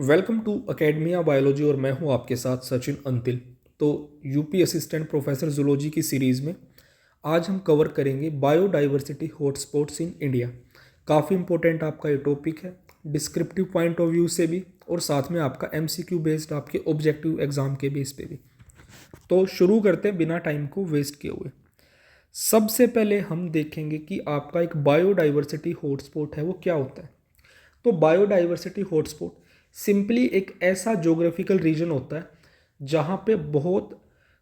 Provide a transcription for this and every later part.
Welcome to academia biology और मैं हूं आपके साथ सचिन अंतिल। तो यूपी असिस्टेंट प्रोफेसर जूलॉजी की सीरीज़ में आज हम कवर करेंगे बायोडाइवर्सिटी हॉटस्पॉट्स इन इंडिया। काफ़ी इंपॉर्टेंट आपका ये टॉपिक है डिस्क्रिप्टिव पॉइंट ऑफ व्यू से भी और साथ में आपका एमसीक्यू बेस्ड आपके ऑब्जेक्टिव एग्जाम के बेस पे भी। तो शुरू करते हैं बिना टाइम को वेस्ट किए हुए। सबसे पहले हम देखेंगे कि आपका एक बायोडाइवर्सिटी हॉटस्पॉट है वो क्या होता है। तो बायोडाइवर्सिटी हॉटस्पॉट सिंपली एक ऐसा ज्योग्राफिकल रीजन होता है जहाँ पे बहुत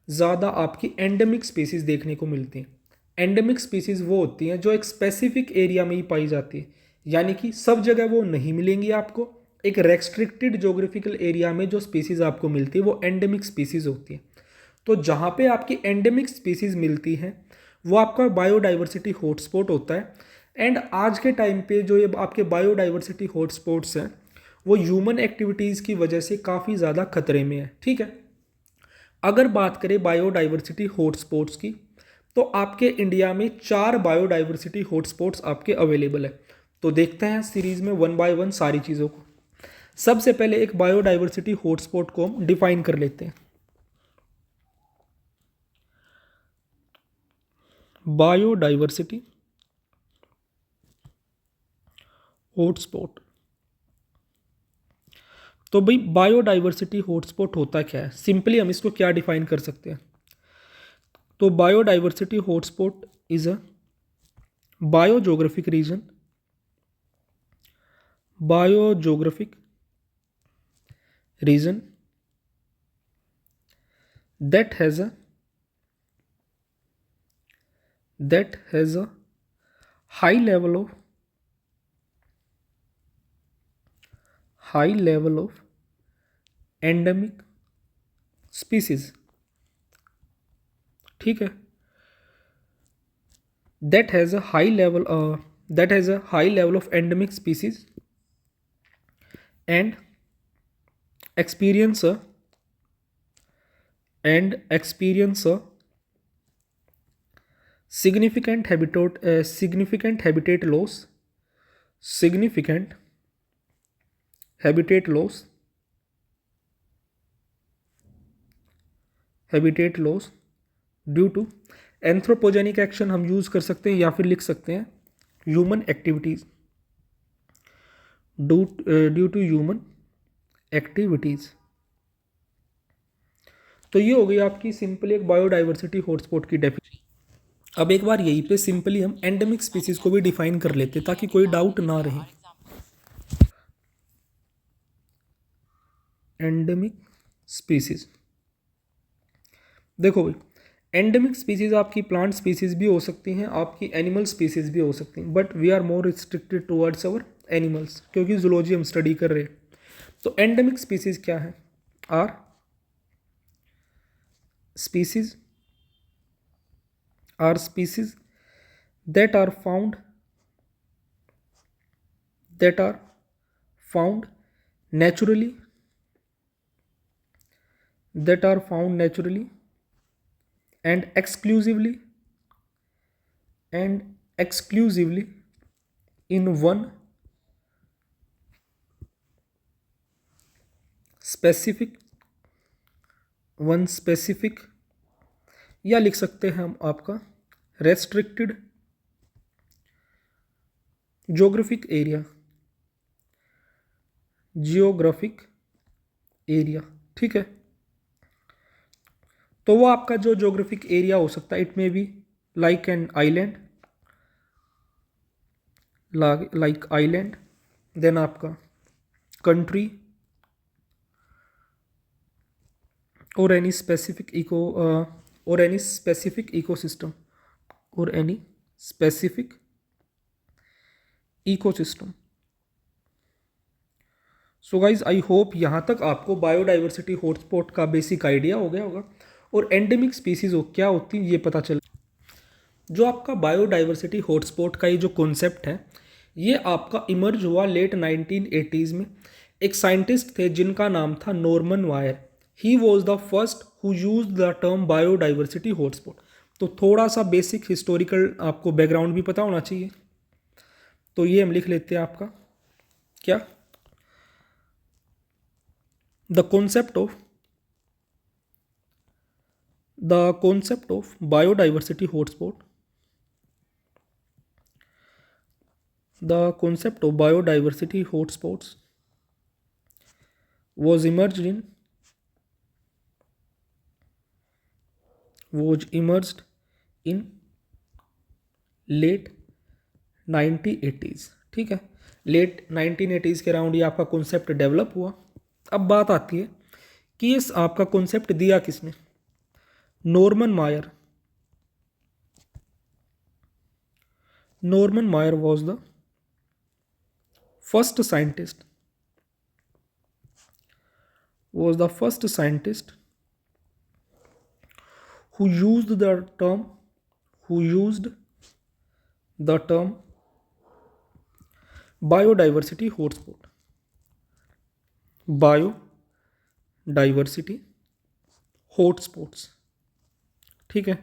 ज़्यादा आपकी एंडेमिक स्पीसीज देखने को मिलती हैं। एंडेमिक स्पीसीज वो होती हैं जो एक स्पेसिफिक एरिया में ही पाई जाती है, यानी कि सब जगह वो नहीं मिलेंगी आपको। एक रेस्ट्रिक्टेड ज्योग्राफिकल एरिया में जो स्पीसीज आपको मिलती है वो एंडेमिक स्पीसीज होती है। तो जहाँ पे आपकी एंडेमिक स्पीसीज मिलती हैं वो आपका बायोडाइवर्सिटी हॉटस्पॉट होता है। एंड आज के टाइम पे जो ये आपके बायोडाइवर्सिटी हॉटस्पॉट्स हैं वो ह्यूमन एक्टिविटीज़ की वजह से काफ़ी ज़्यादा खतरे में है। ठीक है, अगर बात करें बायोडाइवर्सिटी हॉटस्पॉट्स की तो आपके इंडिया में 4 बायोडाइवर्सिटी हॉटस्पॉट्स आपके अवेलेबल है। तो देखते हैं सीरीज़ में वन बाय वन सारी चीज़ों को। सबसे पहले एक बायोडाइवर्सिटी हॉटस्पॉट को हम डिफाइन कर लेते हैं। बायोडाइवर्सिटी हॉटस्पॉट, तो भाई बायोडाइवर्सिटी हॉटस्पॉट होता क्या है, सिंपली हम इसको क्या डिफाइन कर सकते हैं। तो biodiversity hotspot is a biogeographic region, biogeographic region that has a that has a high level of high level of endemic species। ठीक है, that has a high level that has a high level of endemic species and experience a experience a significant habitat loss, significant habitat loss, habitat loss due to anthropogenic action हम use कर सकते हैं या फिर लिख सकते हैं human activities, due to human activities. तो ये हो गई आपकी सिंपली एक बायोडाइवर्सिटी हॉटस्पॉट की डेफिनेशन। अब एक बार यहीं पे सिंपली हम एंडेमिक स्पीसीज को भी डिफाइन कर लेते ताकि कोई डाउट ना रहे। एंडेमिक स्पीसीज, देखो भाई एंडेमिक स्पीसीज आपकी प्लांट स्पीसीज भी हो सकती हैं, आपकी एनिमल स्पीसीज भी हो सकती हैं, but we are more restricted towards our animals क्योंकि जूलॉजी हम स्टडी कर रहे हैं। तो एंडेमिक स्पीसीज क्या है, are species species that are found that are found naturally that are found naturally and exclusively in specific one specific, या लिख सकते हैं हम आपका restricted geographic area, geographic area. ठीक है, तो वो आपका जो ज्योग्राफिक एरिया हो सकता है, it may be like an island, like island, then आपका कंट्री और एनी स्पेसिफिक और एनी स्पेसिफिक इकोसिस्टम और any specific ecosystem. So guys I hope यहाँ तक आपको बायोडाइवर्सिटी हॉटस्पॉट का बेसिक आइडिया हो गया होगा और एंडेमिक स्पीसीज हो क्या होती है ये पता चल। जो आपका बायोडाइवर्सिटी हॉटस्पॉट का ये जो कॉन्सेप्ट है ये आपका इमर्ज हुआ लेट 1980s में। एक साइंटिस्ट थे जिनका नाम था Norman wire. He was the first who use the term biodiversity hotspot. तो थोड़ा सा बेसिक हिस्टोरिकल आपको बैकग्राउंड भी पता होना चाहिए, तो ये हम लिख लेते हैं आपका क्या, the concept of biodiversity hotspot, the concept of biodiversity hotspots was emerged in late 1980s। ठीक है, लेट 1980s के अराउंड ये आपका कॉन्सेप्ट डेवलप हुआ। अब बात आती है कि इस आपका कॉन्सेप्ट दिया किसने? Norman Mayar. Norman Mayar was the first scientist who used the term biodiversity hotspots। ठीक है,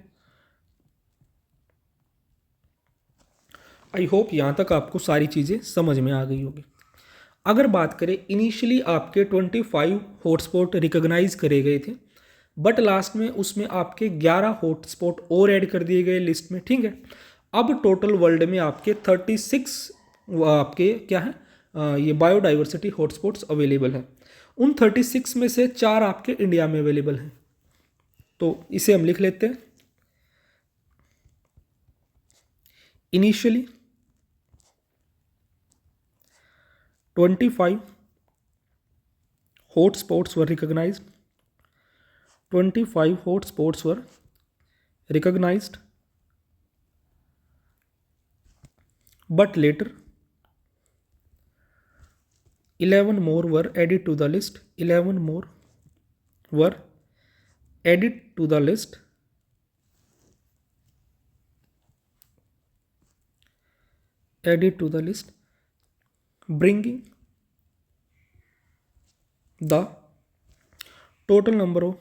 आई होप यहाँ तक आपको सारी चीज़ें समझ में आ गई होगी। अगर बात करें, इनिशियली आपके 25 हॉटस्पॉट रिकॉग्नाइज करे गए थे, बट लास्ट में उसमें आपके 11 हॉटस्पॉट और ऐड कर दिए गए लिस्ट में। ठीक है, अब टोटल वर्ल्ड में आपके 36 आपके क्या है ये बायोडाइवर्सिटी हॉटस्पॉट्स अवेलेबल हैं। उन 36 में से 4 आपके इंडिया में अवेलेबल हैं, तो इसे हम लिख लेते हैं। Initially 25 hotspots were recognized. 25 hotspots were recognized, but later 11 more were added to the list. 11 more were added to the list. Bringing the total number of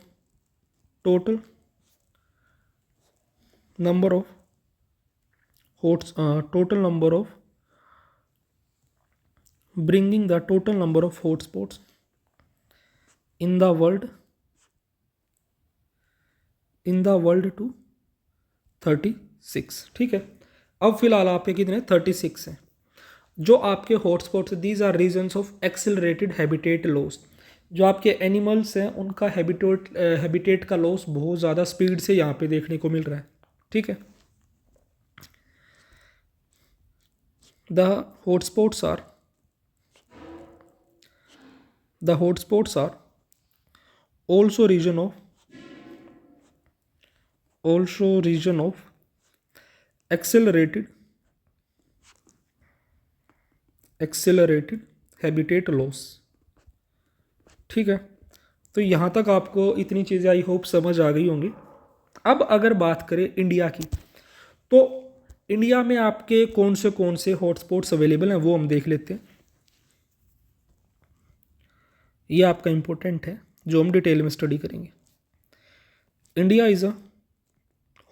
bringing the total number of hotspots in the world to 36। ठीक है, अब फिलहाल आपके कितने 36 हैं जो आपके hotspots. These are regions of accelerated habitat loss. जो आपके एनिमल्स हैं उनका हैबिटेट का लॉस बहुत ज़्यादा स्पीड से यहाँ पे देखने को मिल रहा है। ठीक है, the hotspots are also region of accelerated habitat loss. ठीक है, तो यहाँ तक आपको इतनी चीज़ें आई होप समझ आ गई होंगी। अब अगर बात करें इंडिया की, तो इंडिया में आपके कौन से हॉटस्पॉट्स अवेलेबल हैं वो हम देख लेते हैं। ये आपका इम्पोर्टेंट है जो हम डिटेल में स्टडी करेंगे। India is a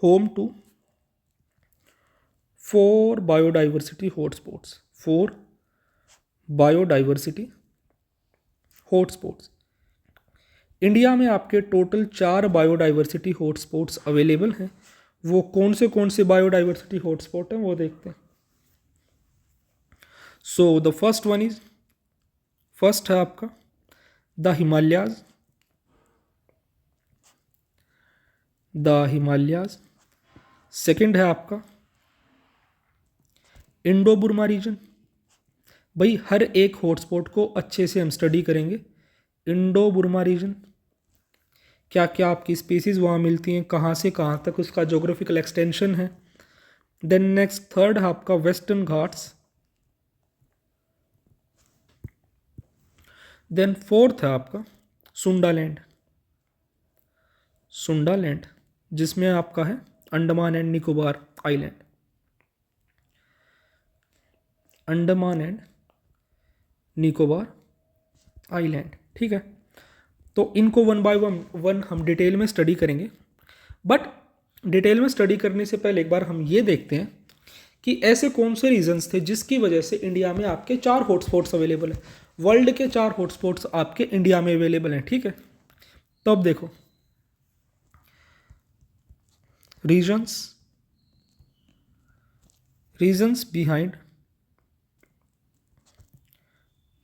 home to 4 biodiversity hotspots. India में आपके टोटल 4 बायोडाइवर्सिटी हॉटस्पॉट्स अवेलेबल हैं। वो कौन से बायोडाइवर्सिटी हॉटस्पॉट हैं वो देखते हैं। सो द फर्स्ट है आपका द हिमालयाज। सेकंड है आपका इंडो बुर्मा रीजन। भाई हर एक हॉटस्पॉट को अच्छे से हम स्टडी करेंगे। इंडो बुर्मा रीजन, क्या क्या आपकी स्पीसीज वहाँ मिलती हैं, कहाँ से कहाँ तक उसका जोग्राफिकल एक्सटेंशन है। देन नेक्स्ट थर्ड है आपका वेस्टर्न घाट्स। देन फोर्थ है आपका सुंडालैंड जिसमें आपका है अंडमान एंड निकोबार आइलैंड। ठीक है, तो इनको वन बाय वन हम डिटेल में स्टडी करेंगे। बट डिटेल में स्टडी करने से पहले एक बार हम ये देखते हैं कि ऐसे कौन से रीजंस थे जिसकी वजह से इंडिया में आपके 4 हॉटस्पॉट्स अवेलेबल हैं। वर्ल्ड के 4 हॉटस्पॉट्स आपके इंडिया में अवेलेबल हैं, ठीक है। तो अब देखो, regions behind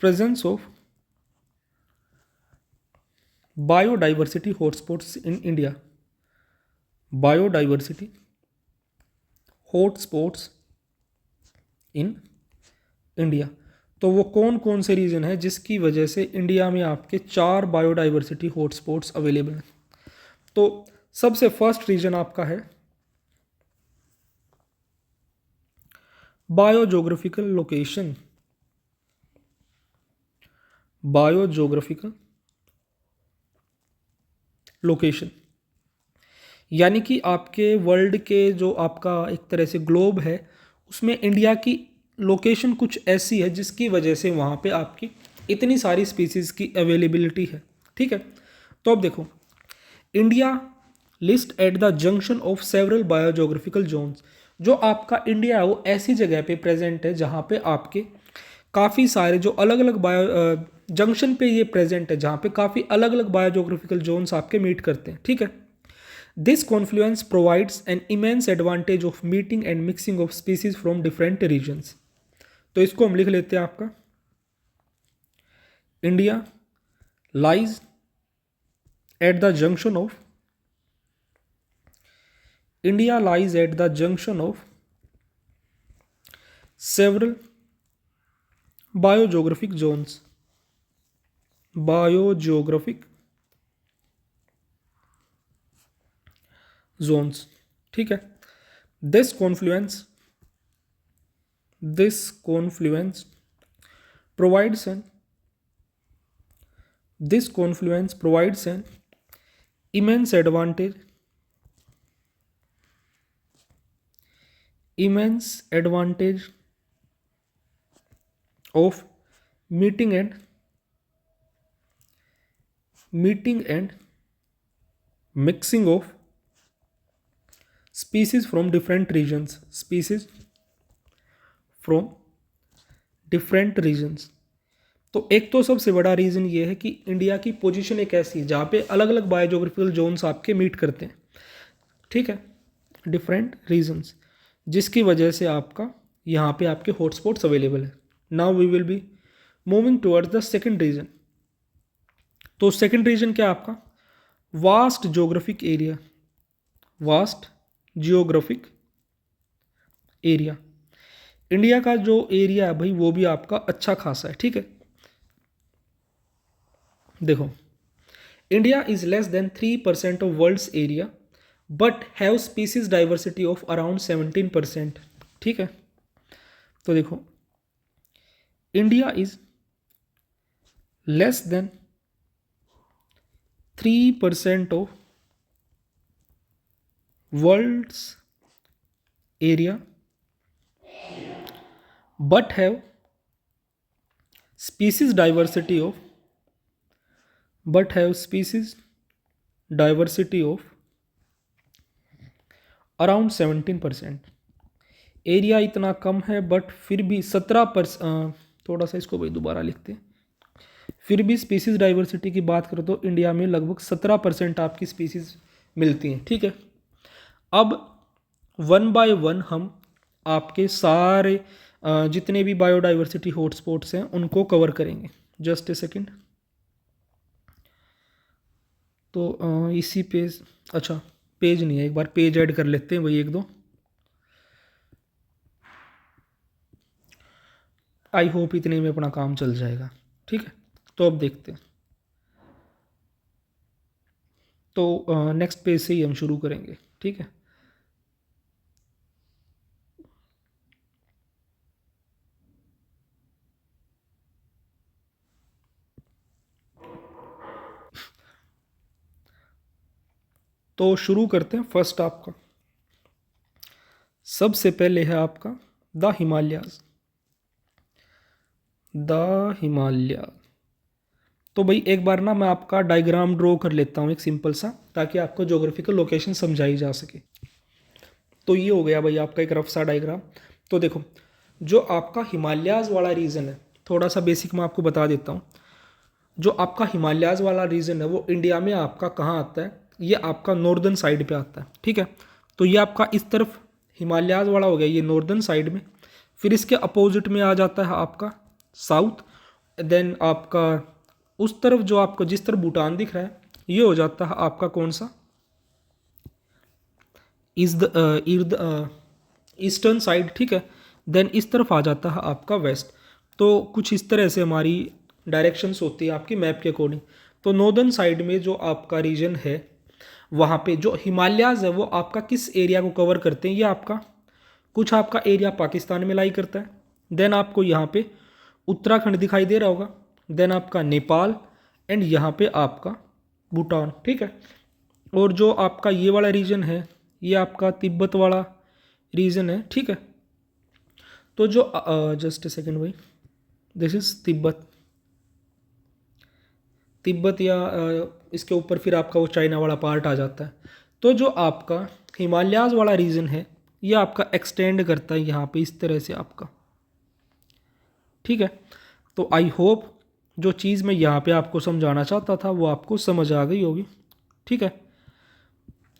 presence of biodiversity hotspots in India. Biodiversity hotspots in India, तो वो कौन कौन से रीजन है जिसकी वजह से इंडिया में आपके 4 बायोडाइवर्सिटी हॉटस्पॉट्स अवेलेबल हैं। तो सबसे फर्स्ट रीजन आपका है बायोजोग्राफिकल लोकेशन। बायोजोग्राफिकल लोकेशन यानी कि आपके वर्ल्ड के जो आपका एक तरह से ग्लोब है, उसमें इंडिया की लोकेशन कुछ ऐसी है जिसकी वजह से वहाँ पे आपकी इतनी सारी स्पीसीज़ की अवेलेबिलिटी है, ठीक है। तो अब देखो, India lies at the junction of several biogeographical zones. जो आपका इंडिया है वो ऐसी जगह पे प्रेजेंट है जहाँ पे आपके काफ़ी सारे जो अलग अलग जंक्शन पे ये प्रेजेंट है, जहाँ पे काफ़ी अलग अलग बायोजोग्राफिकल जोन्स आपके मीट करते हैं, ठीक है। This confluence provides an immense advantage of meeting and mixing of species from different regions. तो इसको हम लिख लेते हैं, आपका India lies at the junction of several biogeographic zones, ठीक है। This confluence provides an immense advantage of meeting and mixing of species from different regions। तो एक तो सबसे बड़ा रीज़न ये है कि इंडिया की पोजीशन एक ऐसी है जहाँ पे अलग अलग बायोजोग्राफिकल जोन्स आपके मीट करते हैं, ठीक है, डिफरेंट रीजन्स, जिसकी वजह से आपका यहाँ पे आपके हॉटस्पॉट्स अवेलेबल है। Now we will be moving towards the second region. तो सेकंड रीजन क्या आपका, वास्ट जियोग्राफिक एरिया। इंडिया का जो एरिया है भाई वो भी आपका अच्छा खासा है, ठीक है। देखो, India is less than 3% of world's area but have species diversity of around 17%, ठीक है। तो देखो, India is less than 3% of world's area but have species diversity of around 17%। Area इतना कम है बट फिर भी 17%, थोड़ा सा इसको भाई दोबारा लिखते हैं, फिर भी स्पीसीज डाइवर्सिटी की बात करो तो इंडिया में लगभग 17% आपकी स्पीसीज मिलती हैं, ठीक है। अब 1 बाय 1 हम आपके सारे जितने भी बायोडाइवर्सिटी हॉटस्पॉट्स हैं उनको कवर करेंगे। Just a second. तो इसी पेज, अच्छा पेज नहीं है, एक बार पेज ऐड कर लेते हैं वही 1-2। आई होप इतने में अपना काम चल जाएगा, ठीक है। तो अब देखते हैं, तो नेक्स्ट पेज से ही हम शुरू करेंगे, ठीक है। तो शुरू करते हैं। फर्स्ट आपका सबसे पहले है आपका द हिमालय। तो भाई एक बार ना मैं आपका डायग्राम ड्रॉ कर लेता हूँ एक सिंपल सा, ताकि आपको ज्योग्राफिकल लोकेशन समझाई जा सके। तो ये हो गया भाई आपका एक रफ सा डायग्राम। तो देखो, जो आपका हिमालयाज वाला रीजन है थोड़ा सा बेसिक मैं आपको बता देता हूँ। जो आपका हिमालयाज़ वाला रीजन है वो इंडिया में आपका कहाँ आता है, ये आपका नॉर्दर्न साइड पे आता है, ठीक है। तो ये आपका इस तरफ हिमालयाज़ वाला हो गया, ये नॉर्दर्न साइड में। फिर इसके अपोजिट में आ जाता है आपका साउथ, देन आपका उस तरफ जो आपको जिस तरफ भूटान दिख रहा है ये हो जाता है आपका कौन सा, इर्द ईस्टर्न साइड, ठीक है। देन इस तरफ आ जाता है आपका वेस्ट। तो कुछ इस तरह से हमारी डायरेक्शंस होती है आपकी मैप के अकॉर्डिंग। तो नॉर्दर्न साइड में जो आपका रीजन है वहाँ पे जो हिमालयाज़ है वो आपका किस एरिया को कवर करते हैं, ये आपका कुछ आपका एरिया पाकिस्तान में लाई करता है। देन आपको यहाँ पे उत्तराखंड दिखाई दे रहा होगा, देन आपका नेपाल, एंड यहाँ पे आपका भूटान, ठीक है। और जो आपका ये वाला रीजन है ये आपका तिब्बत वाला रीजन है, ठीक है। तो जो जस्ट ए सेकेंड भाई, दिस इज तिब्बत, तिब्बत या इसके ऊपर फिर आपका वो चाइना वाला पार्ट आ जाता है। तो जो आपका हिमालयाज़ वाला रीजन है ये आपका एक्सटेंड करता है यहाँ पे इस तरह से आपका, ठीक है। तो आई होप जो चीज़ मैं यहाँ पे आपको समझाना चाहता था वो आपको समझ आ गई होगी, ठीक है।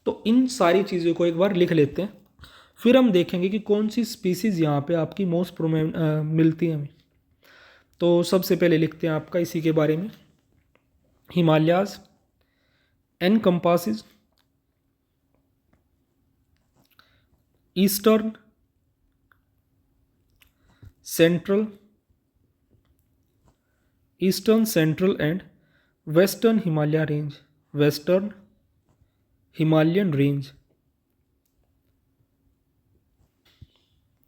तो इन सारी चीज़ों को एक बार लिख लेते हैं, फिर हम देखेंगे कि कौन सी स्पीसीज़ यहाँ पे आपकी मोस्ट मिलती हैं हमें। तो सबसे पहले लिखते हैं आपका इसी के बारे में, Himalayas encompasses eastern, central, eastern central and western Himalaya range, western Himalayan range,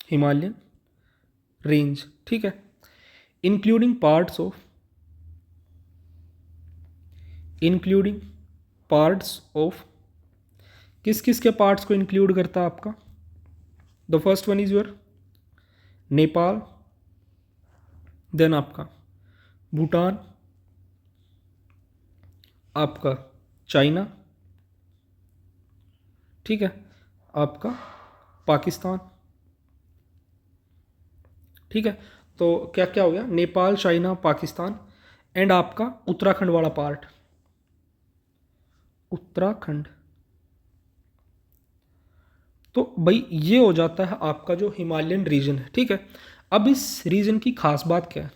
Himalayan range, ठीक है। Including parts of, including parts of, किस किस के पार्ट्स को इंक्लूड करता है आपका, the first one is your Nepal, देन आपका भूटान, आपका चाइना, ठीक है, आपका पाकिस्तान, ठीक है। तो क्या क्या हो गया, नेपाल, चाइना, पाकिस्तान, एंड आपका उत्तराखंड वाला पार्ट, उत्तराखंड। तो भाई ये हो जाता है आपका जो हिमालयन रीजन है, ठीक है। अब इस रीजन की खास बात क्या है,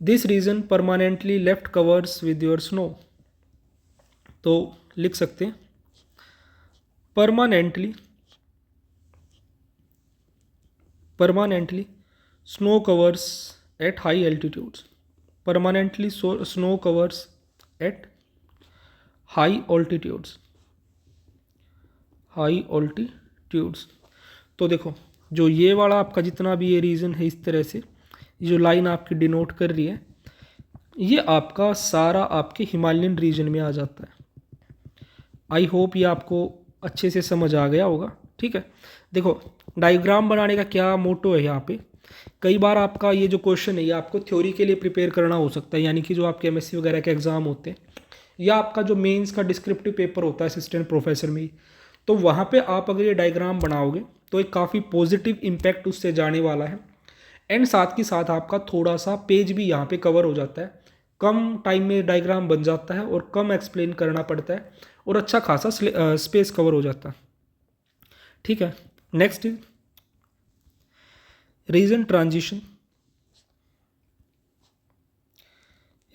this region permanently left covers with your snow. तो लिख सकते हैं permanently, permanently snow covers at high altitudes, permanently snow covers at high altitudes, high altitudes. तो देखो जो ये वाला आपका जितना भी ये रीजन है इस तरह से, ये जो लाइन आपकी डिनोट कर रही है ये आपका सारा आपके हिमालयन रीजन में आ जाता है। आई होप ये आपको अच्छे से समझ आ गया होगा, ठीक है। देखो डायग्राम बनाने का क्या मोटो है यहाँ पे, कई बार आपका ये जो क्वेश्चन है ये आपको थ्योरी के लिए प्रिपेयर करना हो सकता है, यानी कि जो आपके एमएससी वगैरह के एग्जाम होते हैं या आपका जो मेंस का डिस्क्रिप्टिव पेपर होता है असिस्टेंट प्रोफेसर में, तो वहाँ पे आप अगर ये डायग्राम बनाओगे तो एक काफ़ी पॉजिटिव इम्पैक्ट उससे जाने वाला है। एंड साथ के साथ आपका थोड़ा सा पेज भी यहाँ पे कवर हो जाता है, कम टाइम में डायग्राम बन जाता है और कम एक्सप्लेन करना पड़ता है और अच्छा खासा स्पेस कवर हो जाता है, ठीक है। Next is region transition,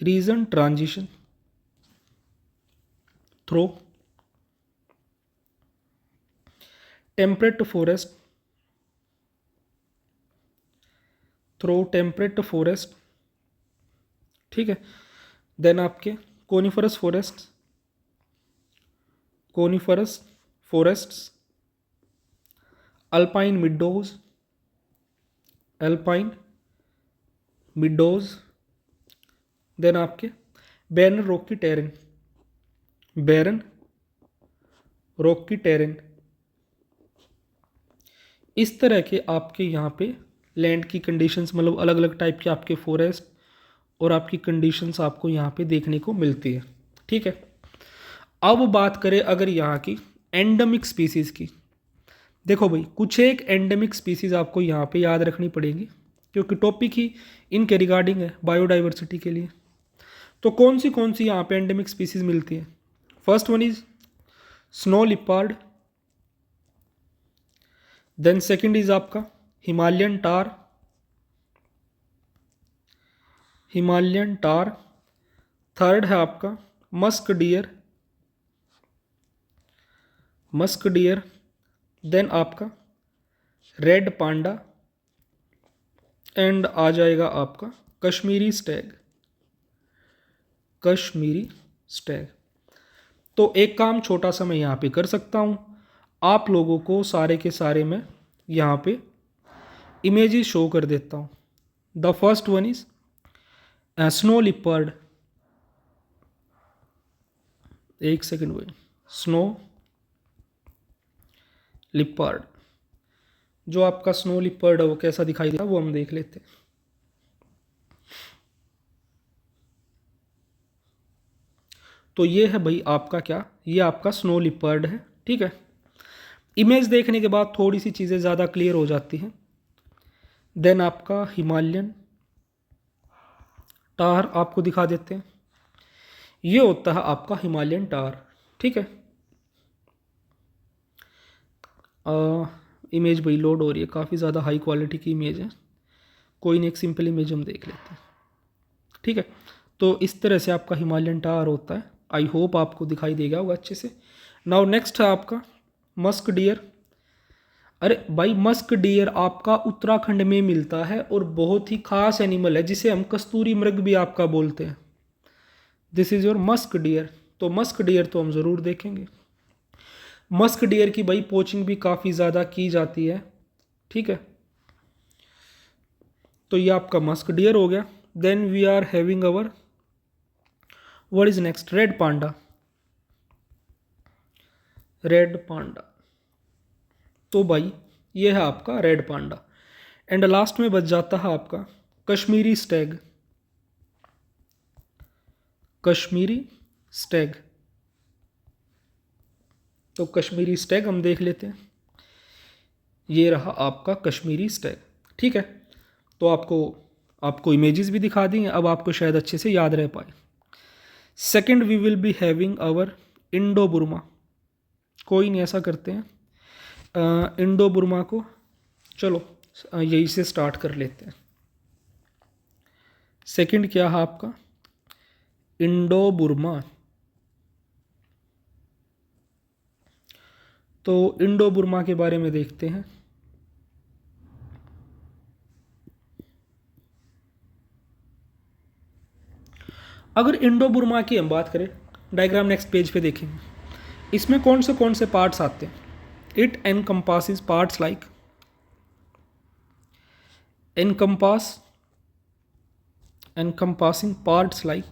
region transition through temperate forest, through temperate forest, ठीक है। देन आपके coniferous forest, coniferous forests, alpine meadows, alpine meadows, then आपके barren rocky terrain, barren rocky terrain. इस तरह के आपके यहाँ पे लैंड की कंडीशंस, मतलब अलग अलग टाइप के आपके फॉरेस्ट और आपकी कंडीशंस आपको यहाँ पे देखने को मिलती है, ठीक है। अब बात करें अगर यहाँ की एंडेमिक स्पीसीज़ की, देखो भाई कुछ एक एंडेमिक स्पीसीज़ आपको यहाँ पे याद रखनी पड़ेगी, क्योंकि टॉपिक ही इनके रिगार्डिंग है बायोडाइवर्सिटी के लिए। तो कौन सी यहाँ पे एंडेमिक स्पीसीज मिलती है? First one is snow leopard, then second is आपका हिमालयन टार, थर्ड है आपका मस्क डियर, देन आपका रेड पांडा, एंड आ जाएगा आपका कश्मीरी स्टैग। तो एक काम छोटा सा मैं यहाँ पे कर सकता हूँ, आप लोगों को सारे के सारे मैं यहाँ पे इमेजेस शो कर देता हूँ। The first one is snow leopard, एक सेकेंड वेट, स्नो लिपर्ड, जो आपका स्नो लिपर्ड है वो कैसा दिखाई देता है वो हम देख लेते हैं। तो ये है भाई आपका क्या, ये आपका स्नो लिपर्ड है, ठीक है। इमेज देखने के बाद थोड़ी सी चीज़ें ज़्यादा क्लियर हो जाती हैं। देन आपका हिमालयन टार आपको दिखा देते हैं, ये होता है आपका हिमालयन टार, ठीक है। इमेज भाई लोड हो रही है, काफ़ी ज़्यादा हाई क्वालिटी की इमेज है, कोई नहीं एक सिंपल इमेज हम देख लेते हैं, ठीक है। तो इस तरह से आपका हिमालयन टार होता है, आई होप आपको दिखाई देगा होगा अच्छे से। नाउ नेक्स्ट है आपका मस्क डियर। अरे भाई मस्क डियर आपका उत्तराखंड में मिलता है और बहुत ही खास एनिमल है, जिसे हम कस्तूरी मृग भी आपका बोलते हैं। This is your musk deer. तो मस्क डियर तो हम ज़रूर देखेंगे। मस्क डियर की भाई पोचिंग भी काफ़ी ज़्यादा की जाती है, ठीक है। तो ये आपका मस्क डियर हो गया। Then we are having our what is next, red panda. तो भाई ये है आपका रेड पांडा। एंड लास्ट में बच जाता है आपका कश्मीरी स्टैग। तो कश्मीरी स्टैग हम देख लेते हैं, ये रहा आपका कश्मीरी स्टैग, ठीक है। तो आपको इमेजेस भी दिखा दी हैं, अब आपको शायद अच्छे से याद रह पाए। Second we will be having our Indo Burma. कोई नहीं, ऐसा करते हैं इंडो बुर्मा को, चलो यही से स्टार्ट कर लेते हैं। सेकंड क्या है आपका इंडो बुर्मा। तो इंडो बुर्मा के बारे में देखते हैं। अगर इंडो बुर्मा की हम बात करें, डायग्राम नेक्स्ट पेज पे देखेंगे, इसमें कौन से पार्ट्स आते हैं। It encompasses parts like encompassing parts like,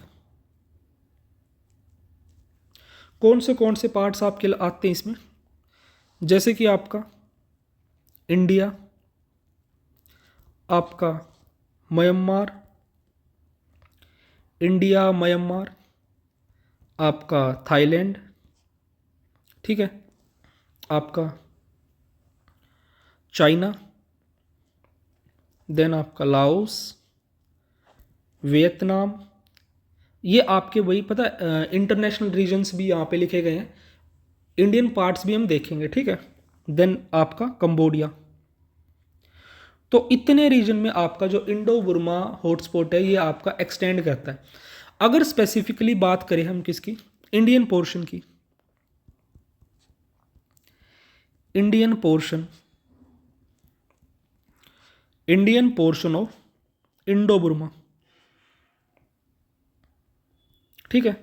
कौन से पार्ट्स आपके आते हैं इसमें, जैसे कि आपका इंडिया, आपका म्यांमार, आपका थाईलैंड, ठीक है, आपका चाइना, देन आपका लाओस, वियतनाम। ये आपके वही पता है इंटरनेशनल रीजन्स भी यहाँ पे लिखे गए हैं, इंडियन पार्ट्स भी हम देखेंगे, ठीक है। देन आपका कंबोडिया। तो इतने रीजन में आपका जो इंडो बुर्मा हॉटस्पॉट है ये आपका एक्सटेंड करता है। अगर स्पेसिफिकली बात करें हम किसकी, इंडियन पोर्शन की, Indian portion of Indo Burma, ठीक है।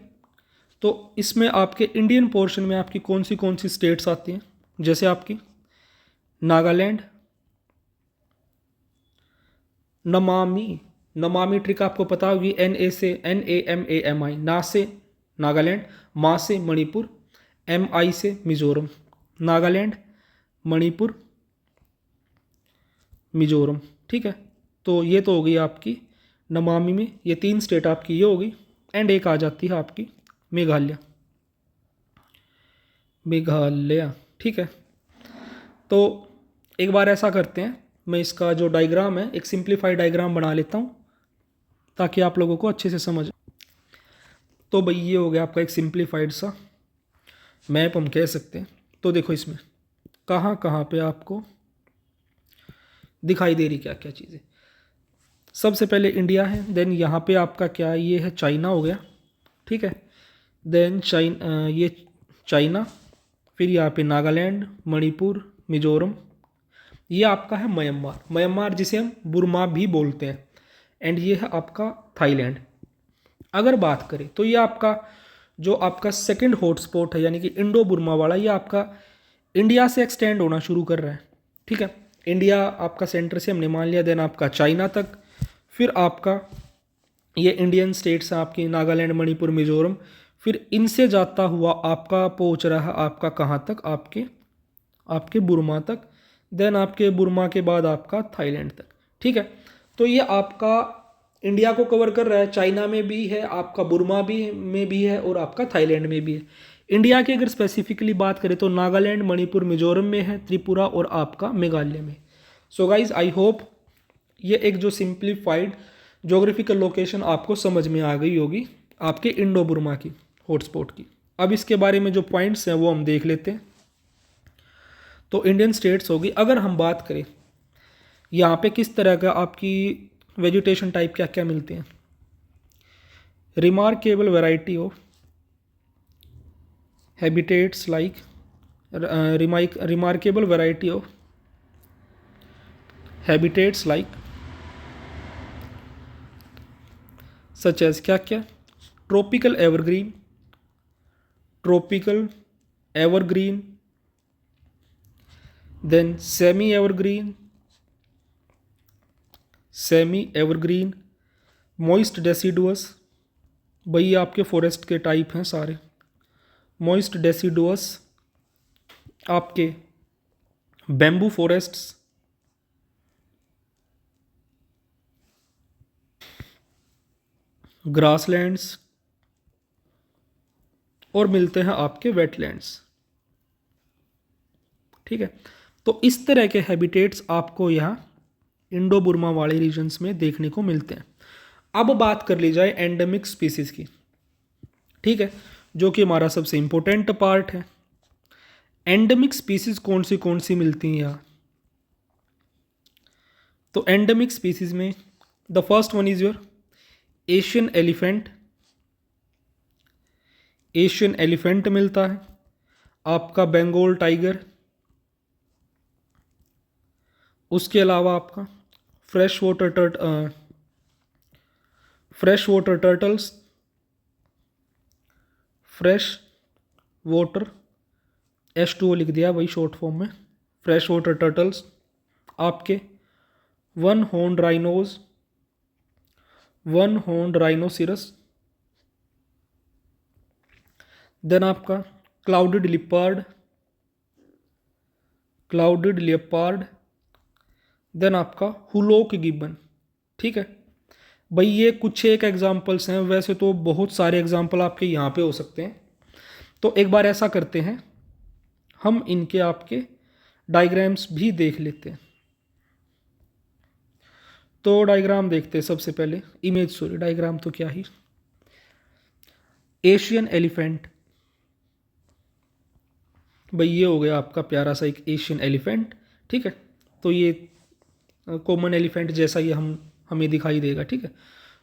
तो इसमें आपके इंडियन पोर्शन में आपकी कौन सी स्टेट्स आती हैं, जैसे आपकी नागालैंड, नमामी ट्रिक आपको पता होगी, NAMAMI, ना से नागालैंड, मा से मणिपुर, MI से मिजोरम, नागालैंड, मणिपुर, मिजोरम, ठीक है। तो ये तो हो गई आपकी नमामि में, ये 3 स्टेट आपकी ये होगी। एंड एक आ जाती है आपकी मेघालय, ठीक है। तो एक बार ऐसा करते हैं, मैं इसका जो डायग्राम है एक सिंप्लीफाइड डायग्राम बना लेता हूँ ताकि आप लोगों को अच्छे से समझ। तो भाई ये हो गया आपका एक सिंप्लीफाइड सा मैप हम कह सकते हैं। तो देखो इसमें कहाँ कहाँ पे आपको दिखाई दे रही क्या क्या चीज़ें। सबसे पहले इंडिया है, देन यहाँ पे आपका क्या ये है चाइना हो गया, ठीक है। देन ये चाइना, फिर यहाँ पे नागालैंड, मणिपुर, मिजोरम, ये आपका है म्यांमार, म्यांमार जिसे हम बुर्मा भी बोलते हैं। एंड ये है आपका थाईलैंड। अगर बात करें तो ये आपका जो आपका सेकंड हॉटस्पॉट है यानी कि इंडो बुर्मा वाला, ये आपका इंडिया से एक्सटेंड होना शुरू कर रहा है, ठीक है। इंडिया आपका सेंटर से हमने मान लिया, देन आपका चाइना तक, फिर आपका ये इंडियन स्टेट्स हैं आपकी नागालैंड, मणिपुर, मिजोरम, फिर इनसे जाता हुआ आपका पहुंच रहा है आपका कहाँ तक, आपके बुर्मा तक, देन आपके बुर्मा के बाद आपका थाईलैंड तक, ठीक है। तो ये आपका इंडिया को कवर कर रहा है, चाइना में भी है, आपका बुर्मा भी में भी है और आपका थाईलैंड में भी है। इंडिया की अगर स्पेसिफिकली बात करें तो नागालैंड, मणिपुर, मिजोरम में है, त्रिपुरा और आपका मेघालय में। सो गाइज आई होप ये एक जो सिंप्लीफाइड ज्योग्राफिकल लोकेशन आपको समझ में आ गई होगी आपके इंडो बुर्मा की हॉटस्पॉट की। अब इसके बारे में जो पॉइंट्स हैं वो हम देख लेते हैं। तो इंडियन स्टेट्स होगी, अगर हम बात करें यहाँ पे किस तरह का आपकी वेजिटेशन टाइप क्या क्या मिलते हैं। Remarkable variety of habitats like remarkable variety of habitats like such as क्या क्या, tropical evergreen, then semi evergreen, moist deciduous, भाई आपके फॉरेस्ट के टाइप हैं सारे, मॉइस्ट डेसिडुअस, आपके बैम्बू फॉरेस्ट्स, ग्रासलैंड्स, और मिलते हैं आपके वेटलैंड्स, ठीक है। तो इस तरह के हैबिटेट्स आपको यहाँ इंडो बुर्मा वाले रीजन्स में देखने को मिलते हैं। अब बात कर ली जाए एंडेमिक स्पीसीज की, ठीक है, जो कि हमारा सबसे इंपॉर्टेंट पार्ट है। एंडेमिक स्पीसीज कौन सी मिलती हैं यहाँ। तो एंडेमिक स्पीसीज में the first one is your Asian elephant मिलता है, आपका बंगाल टाइगर, उसके अलावा आपका फ्रेश वाटर टर्टल्स, H2O लिख दिया वही शॉर्ट फॉर्म में, फ्रेश वाटर टर्टल्स, आपके वन हॉर्न राइनोसिरस, देन आपका क्लाउडेड लियोपार्ड, देन आपका हुलॉक गिब्बन, ठीक है। भाई ये कुछ एक एग्जाम्पल्स हैं, वैसे तो बहुत सारे एग्जाम्पल आपके यहाँ पे हो सकते हैं। तो एक बार ऐसा करते हैं, हम इनके आपके डायग्राम्स भी देख लेते हैं। तो डायग्राम देखते हैं सबसे पहले, डायग्राम तो क्या ही। एशियन एलिफेंट, भाई ये हो गया आपका प्यारा सा एक एशियन एलिफेंट, ठीक है। तो ये कॉमन एलिफेंट जैसा ये हमें दिखाई देगा, ठीक है।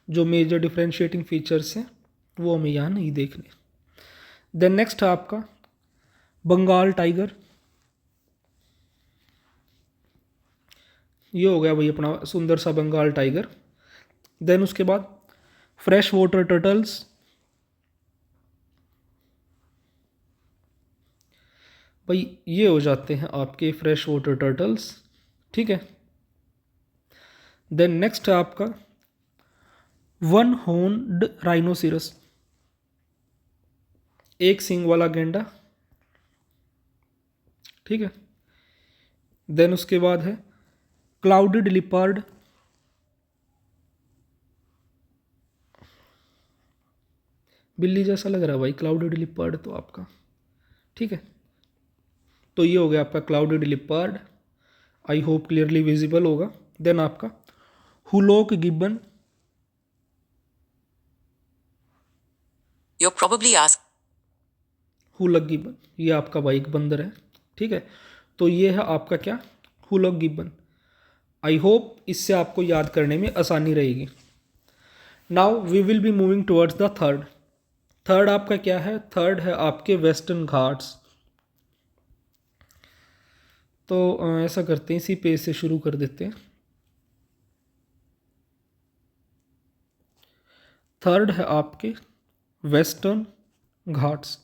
जो मेजर डिफरेंशिएटिंग फीचर्स हैं वो हमें यहाँ नहीं देखने। देन नेक्स्ट है आपका बंगाल टाइगर, ये हो गया भाई अपना सुंदर सा बंगाल टाइगर। देन उसके बाद फ्रेश वाटर टर्टल्स, भाई ये हो जाते हैं आपके फ्रेश वाटर टर्टल्स, ठीक है। देन नेक्स्ट है आपका वन हॉर्न्ड राइनोसिरस, एक सींग वाला गैंडा, ठीक है। देन उसके बाद है क्लाउडेड लिपार्ड, बिल्ली जैसा लग रहा है भाई क्लाउडेड लिपार्ड तो आपका, ठीक है। तो ये हो गया आपका clouded leopard. I hope clearly visible होगा। देन आपका hoolock gibbon, You're probably asked. Hoolock gibbon, ये आपका भाई एक बंदर है, ठीक है। तो ये है आपका क्या, हुलक गिब्बन। आई होप इससे आपको याद करने में आसानी रहेगी। Now we will be moving towards the third. Third आपका क्या है, थर्ड है आपके वेस्टर्न घाट्स। तो ऐसा करते हैं, इसी पेज से शुरू कर देते हैं। थर्ड है आपके वेस्टर्न घाट्स।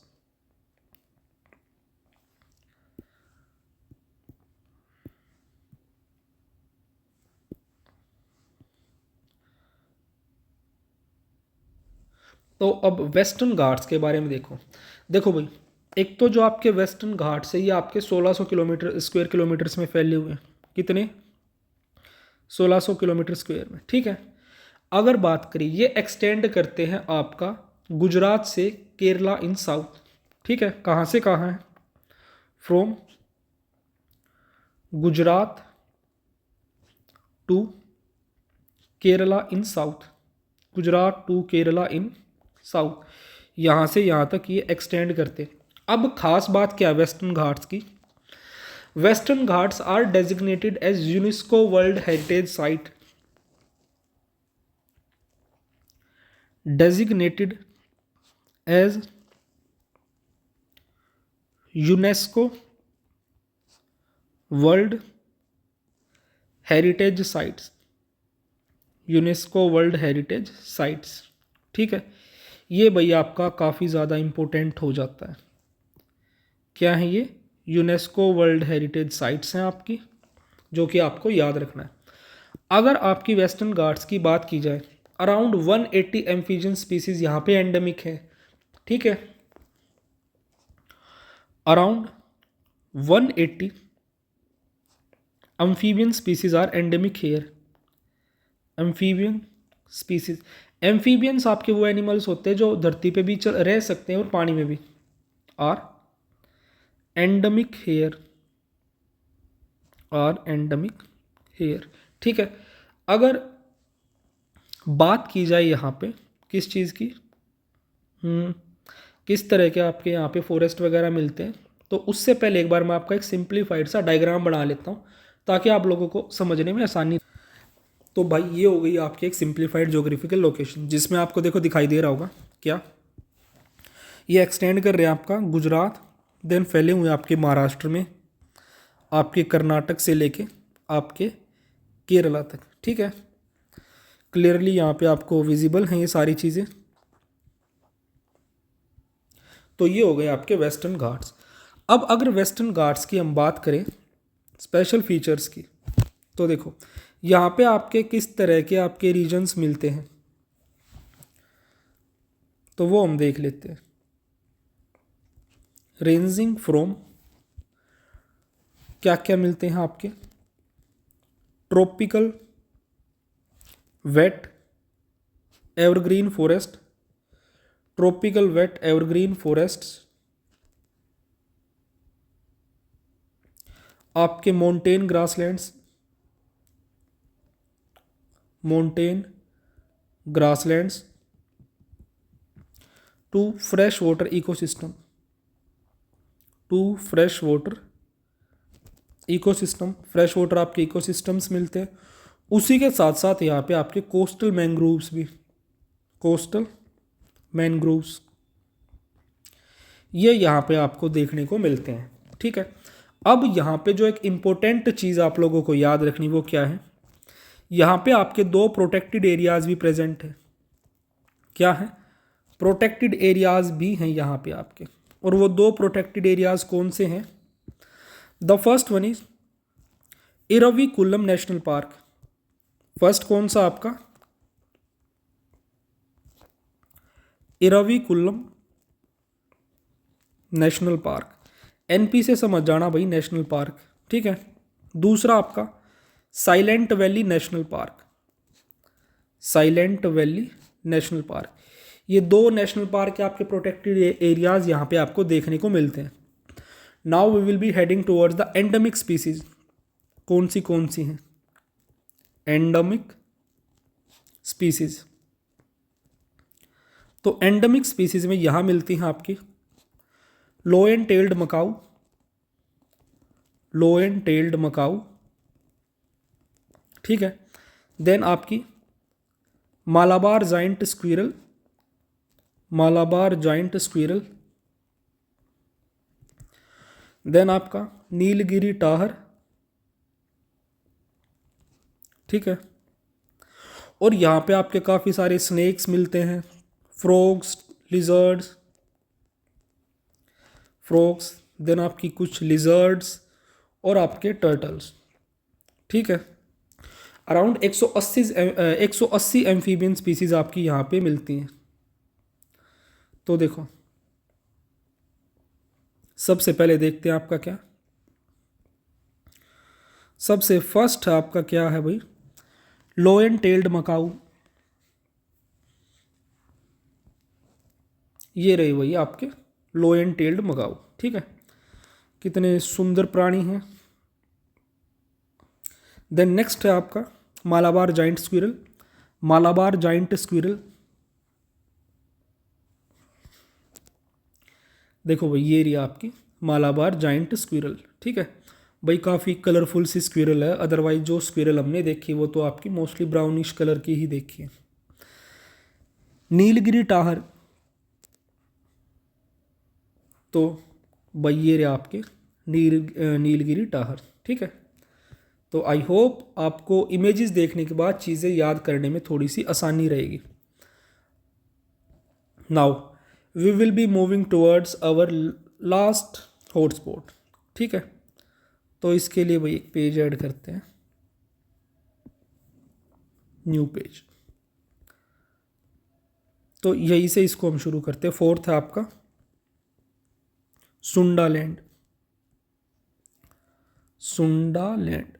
तो अब वेस्टर्न घाट्स के बारे में देखो। देखो भाई, एक तो जो आपके वेस्टर्न घाट्स है ये आपके 1600 किलोमीटर स्क्वायर किलोमीटर्स में फैले हुए हैं। कितने, 1600 किलोमीटर स्क्वायर में, ठीक है। अगर बात करें, ये एक्सटेंड करते हैं आपका गुजरात से केरला इन साउथ, ठीक है। कहाँ से कहाँ है, from Gujarat to Kerala in south, Gujarat to Kerala in south, यहाँ से यहाँ तक ये एक्सटेंड करते। अब खास बात क्या है वेस्टर्न घाट्स की, Western Ghats are designated as UNESCO world heritage site, designated as UNESCO world heritage sites, UNESCO world heritage sites, ठीक है। ये भैया आपका काफ़ी ज़्यादा इम्पोर्टेंट हो जाता है। क्या है ये, यूनेस्को वर्ल्ड हेरिटेज साइट्स हैं आपकी, जो कि आपको याद रखना है। अगर आपकी वेस्टर्न घाट्स की बात की जाए, अराउंड 180 एम्फीबियन स्पीसीज यहाँ पे एंडेमिक है, ठीक है। Around 180 amphibian species are endemic here, amphibian species. Amphibians आपके वो एनिमल्स होते हैं जो धरती पे भी रह सकते हैं और पानी में भी, are endemic here, are endemic here, ठीक है। अगर बात की जाए यहाँ पे किस चीज़ की, किस तरह के आपके यहाँ पे फॉरेस्ट वगैरह मिलते हैं, तो उससे पहले एक बार मैं आपका एक सिंप्लीफाइड सा डायग्राम बना लेता हूँ ताकि आप लोगों को समझने में आसानी। तो भाई ये हो गई आपकी एक सिंप्लीफाइड ज्योग्राफिकल लोकेशन, जिसमें आपको देखो दिखाई दे रहा होगा क्या, ये एक्सटेंड कर रहे हैं आपका गुजरात, देन फैले हुए आपके महाराष्ट्र में, आपके कर्नाटक से लेके आपके केरला तक, ठीक है। क्लियरली यहाँ पे आपको विजिबल हैं ये सारी चीज़ें। तो ये हो गए आपके वेस्टर्न घाट्स। अब अगर वेस्टर्न घाट्स की हम बात करें स्पेशल फीचर्स की, तो देखो यहाँ पे आपके किस तरह के आपके रीजन्स मिलते हैं, तो वो हम देख लेते हैं। रेंजिंग फ्रॉम, क्या क्या मिलते हैं आपके, tropical wet evergreen forest, tropical wet evergreen forests, आपके mountain grasslands, mountain grasslands, two fresh water ecosystem, two fresh water ecosystem, fresh water आपके इकोसिस्टम्स मिलते हैं। उसी के साथ साथ यहाँ पे आपके कोस्टल मैंग्रोव्स भी, कोस्टल मैंग्रोव्स, ये यहाँ पे आपको देखने को मिलते हैं, ठीक है। अब यहाँ पे जो एक इम्पोर्टेंट चीज़ आप लोगों को याद रखनी वो क्या है, यहाँ पे आपके दो प्रोटेक्टेड एरियाज भी प्रेजेंट है। क्या है, प्रोटेक्टेड एरियाज भी हैं यहाँ पे आपके, और वो दो प्रोटेक्टेड एरियाज कौन से हैं, the first one is Eravikulam national park. First कौन सा आपका, इरविकुलम नेशनल पार्क, एनपी से समझ जाना भाई, नेशनल पार्क, ठीक है। दूसरा आपका silent valley national park, silent valley national park. ये दो नेशनल पार्क के आपके प्रोटेक्टेड एरियाज यहाँ पे आपको देखने को मिलते हैं। Now we will be heading towards the endemic species. कौन सी हैं? Endemic species. तो एंडेमिक स्पीसीज में यहां मिलती हैं आपकी lion tailed macaque, lion tailed macaque, ठीक है। देन आपकी Malabar giant squirrel, Malabar giant squirrel. Then आपका नीलगिरी टाहर, ठीक है। और यहाँ पे आपके काफ़ी सारे स्नेक्स मिलते हैं, फ्रॉग्स, लिजर्ड्स, फ्रॉग्स, देन आपकी कुछ लिजर्ड्स और आपके टर्टल्स, ठीक है। अराउंड 180 एम्फीबियन स्पीसीज आपकी यहाँ पे मिलती हैं। तो देखो, सबसे पहले देखते हैं आपका क्या, सबसे फर्स्ट आपका क्या है भाई, लोएन टेल्ड मकाऊ। ये रही वही आपके लोएन टेल्ड मकाऊ, ठीक है। कितने सुंदर प्राणी हैं। देन नेक्स्ट है आपका Malabar giant squirrel, Malabar giant squirrel. देखो भाई ये रही आपकी मालाबार जाइंट स्क्विरल, ठीक है भाई। काफ़ी कलरफुल सी स्क्विरल है, अदरवाइज जो स्क्विरल हमने देखी वो तो आपकी मोस्टली ब्राउनिश कलर की ही देखी है। नीलगिरी टाहर, तो भाई ये रहे आपके नीलगिरी टाहर, ठीक है। तो आई होप आपको इमेजेस देखने के बाद चीज़ें याद करने में थोड़ी सी आसानी रहेगी। Now we will be moving towards our last hotspot, ठीक है। तो इसके लिए भाई एक पेज ऐड करते हैं, न्यू पेज। तो यहीं से इसको हम शुरू करते हैं। फोर्थ है आपका सुंडालैंड, सुंडालैंड।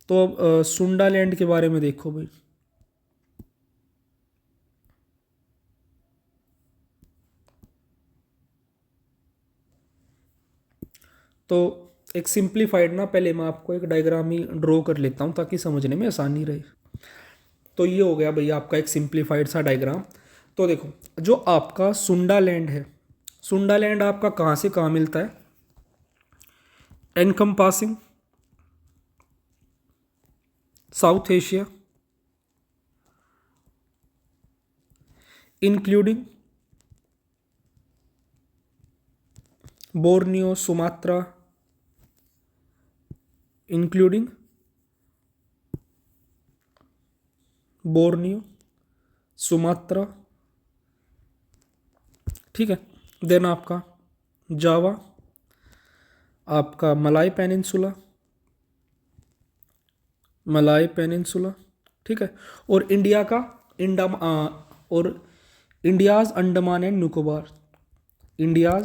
तो अब सुंडालैंड के बारे में देखो भाई। तो एक सिंप्लीफाइड ना, पहले मैं आपको एक डायग्राम ही ड्रॉ कर लेता हूँ ताकि समझने में आसानी रहे। तो ये हो गया भैया आपका एक सिंप्लीफाइड सा डायग्राम। तो देखो, जो आपका सुंडालैंड है, सुंडालैंड आपका कहाँ से कहाँ मिलता है? Encompassing south Asia, including Borneo, Sumatra, including Borneo, Sumatra, ठीक है। देन आपका जावा, आपका मलाई पेनिनसुला, मलाई पेनिनसुला, ठीक है। और इंडिया का और India's Andaman and Nicobar, India's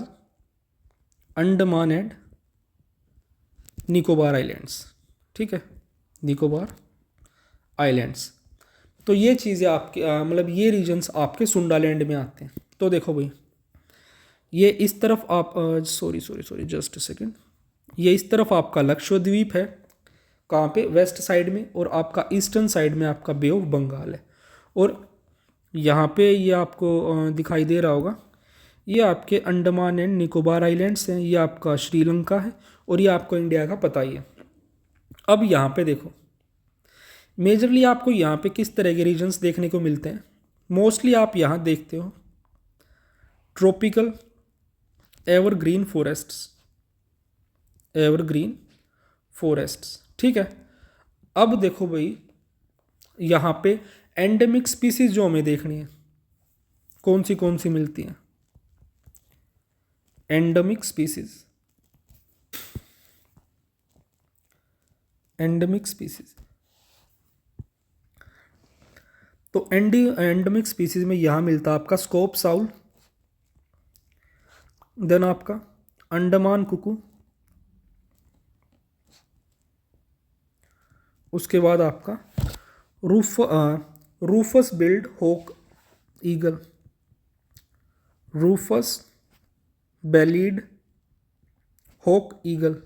Andaman and Nicobar islands, ठीक है, निकोबार आइलैंड्स। तो ये चीज़ें आपके मतलब ये रीजन्स आपके सुंडालैंड में आते हैं। तो देखो भाई, ये इस तरफ आप सॉरी जस्ट सेकेंड, ये इस तरफ आपका लक्षद्वीप है, कहाँ पे? वेस्ट साइड में। और आपका ईस्टर्न साइड में आपका बे ऑफ बंगाल है। और यहाँ पे ये आपको दिखाई दे रहा होगा, ये आपके अंडमान एंड निकोबार आइलैंड्स हैं, ये आपका श्रीलंका है, और ये आपको इंडिया का पता ही है। अब यहाँ पे देखो, मेजरली आपको यहाँ पे किस तरह के रीजन्स देखने को मिलते हैं? मोस्टली आप यहाँ देखते हो tropical evergreen forests, evergreen forests, ठीक है। अब देखो भाई, यहाँ पे एंडेमिक स्पीसीज जो हमें देखनी है, कौन सी मिलती हैं? Endemic species, endemic species. तो एंडेमिक स्पीसीज में यहां मिलता है आपका स्कोप साउल, देन आपका अंडमान कुकू, उसके बाद आपका रूफस बिल्ड होक ईगल, रूफस बेलीड होक ईगल,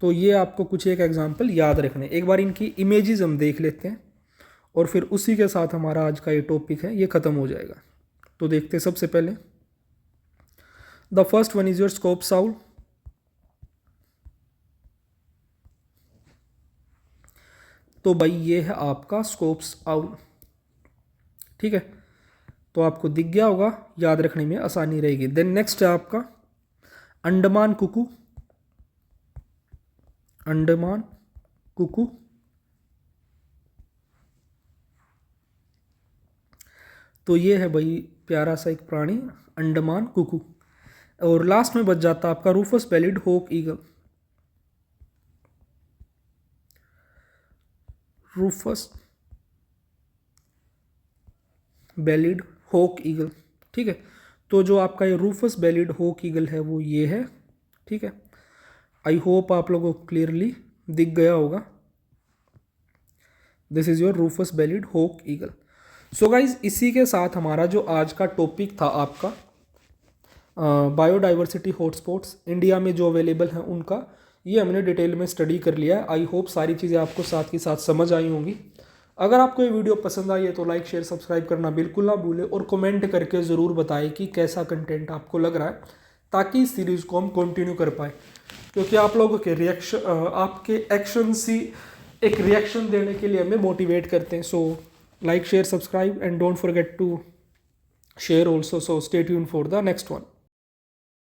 तो ये आपको कुछ एक एग्जांपल याद रखने, एक बार इनकी इमेजेस हम देख लेते हैं और फिर उसी के साथ हमारा आज का ये टॉपिक है ये ख़त्म हो जाएगा। तो देखते हैं सबसे पहले, the first one is your scopes owl. तो भाई ये है आपका स्कोप्स आउल, ठीक है, तो आपको दिख गया होगा, याद रखने में आसानी रहेगी। देन नेक्स्ट है आपका अंडमान कुकू। अंडमान कुकू, तो ये है भाई प्यारा सा एक प्राणी अंडमान कुकू। और लास्ट में बच जाता आपका Rufus bellied hawk eagle. Rufus bellied hawk eagle, ठीक है, तो जो आपका ये रूफस बेलिड होक ईगल है वो ये है, ठीक है। आई होप आप लोगों को क्लियरली दिख गया होगा। This is your rufous bellied hawk eagle. So guys इसी के साथ हमारा जो आज का टॉपिक था आपका बायोडाइवर्सिटी हॉटस्पॉट्स इंडिया में जो अवेलेबल हैं उनका, ये हमने डिटेल में स्टडी कर लिया है। आई होप सारी चीज़ें आपको साथ ही साथ समझ आई होंगी। अगर आपको ये वीडियो पसंद आई है तो लाइक शेयर सब्सक्राइब करना बिल्कुल ना भूलें और कमेंट करके ज़रूर बताएं कि कैसा कंटेंट आपको लग रहा है, ताकि इस सीरीज़ को हम कंटिन्यू कर पाए, क्योंकि आप लोगों के रिएक्शन, आपके एक्शन ही एक रिएक्शन देने के लिए हमें मोटिवेट करते हैं। So like share subscribe and don't forget to share also. So stay tuned for the next one.